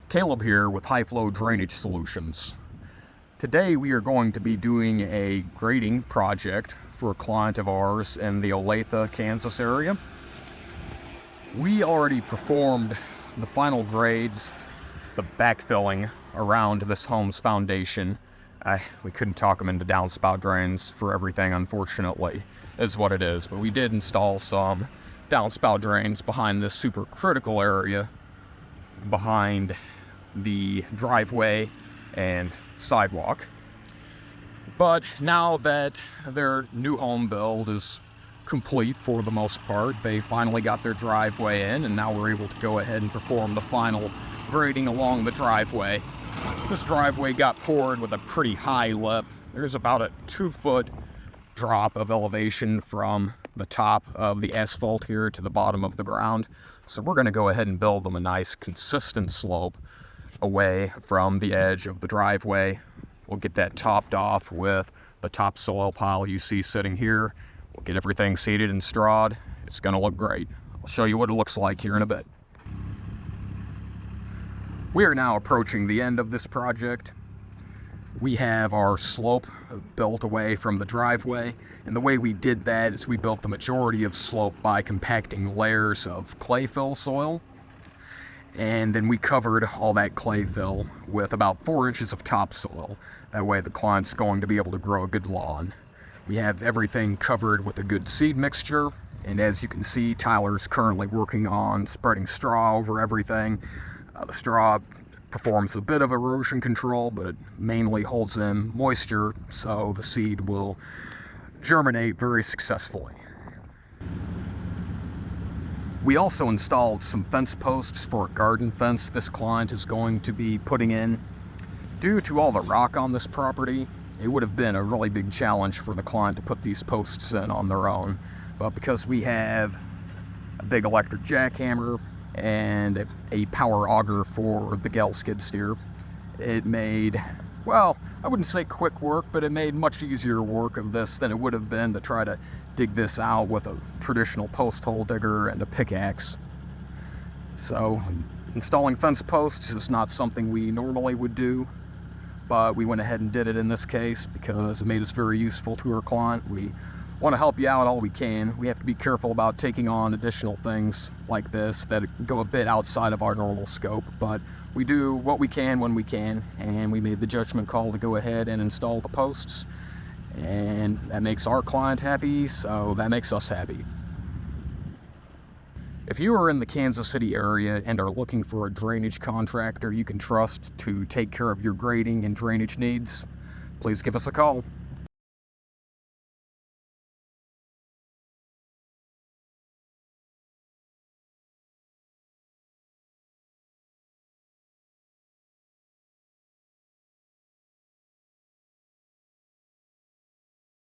Caleb here with High Flow Drainage Solutions. Today we are going to be doing a grading project for a client of ours in the Olathe, Kansas area. We already performed the final grades, the backfilling around this home's foundation. We couldn't talk them into downspout drains for everything, unfortunately, is what it is. But we did install some downspout drains behind this super critical area behind the driveway and sidewalk. But now that their new home build is complete for the most part, they finally got their driveway in, and now we're able to go ahead and perform the final grading along the driveway. This driveway got poured with a pretty high lip. There's about a 2-foot drop of elevation from the top of the asphalt here to the bottom of the ground. So we're going to go ahead and build them a nice consistent slope away from the edge of the driveway. We'll get that topped off with the topsoil pile you see sitting here. We'll get everything seeded and strawed. It's going to look great. I'll show you what it looks like here in a bit. We are now approaching the end of this project. We have our slope built away from the driveway, and the way we did that is we built the majority of slope by compacting layers of clay fill soil, and then we covered all that clay fill with about 4 inches of topsoil. That way the client's going to be able to grow a good lawn. We have everything covered with a good seed mixture, and as you can see, Tyler's currently working on spreading straw over everything. The straw performs a bit of erosion control, but it mainly holds in moisture, so the seed will germinate very successfully. We also installed some fence posts for a garden fence this client is going to be putting in. Due to all the rock on this property, it would have been a really big challenge for the client to put these posts in on their own. But because we have a big electric jackhammer and a power auger for the Gale skid steer, it made, well, I wouldn't say quick work, but it made much easier work of this than it would have been to try to dig this out with a traditional post hole digger and a pickaxe. So installing fence posts is not something we normally would do, but we went ahead and did it in this case because it made us very useful to our client. We want to help you out all we can. We have to be careful about taking on additional things like this that go a bit outside of our normal scope, but we do what we can when we can, and we made the judgment call to go ahead and install the posts, and that makes our client happy, so that makes us happy. If you are in the Kansas City area and are looking for a drainage contractor you can trust to take care of your grading and drainage needs, please give us a call.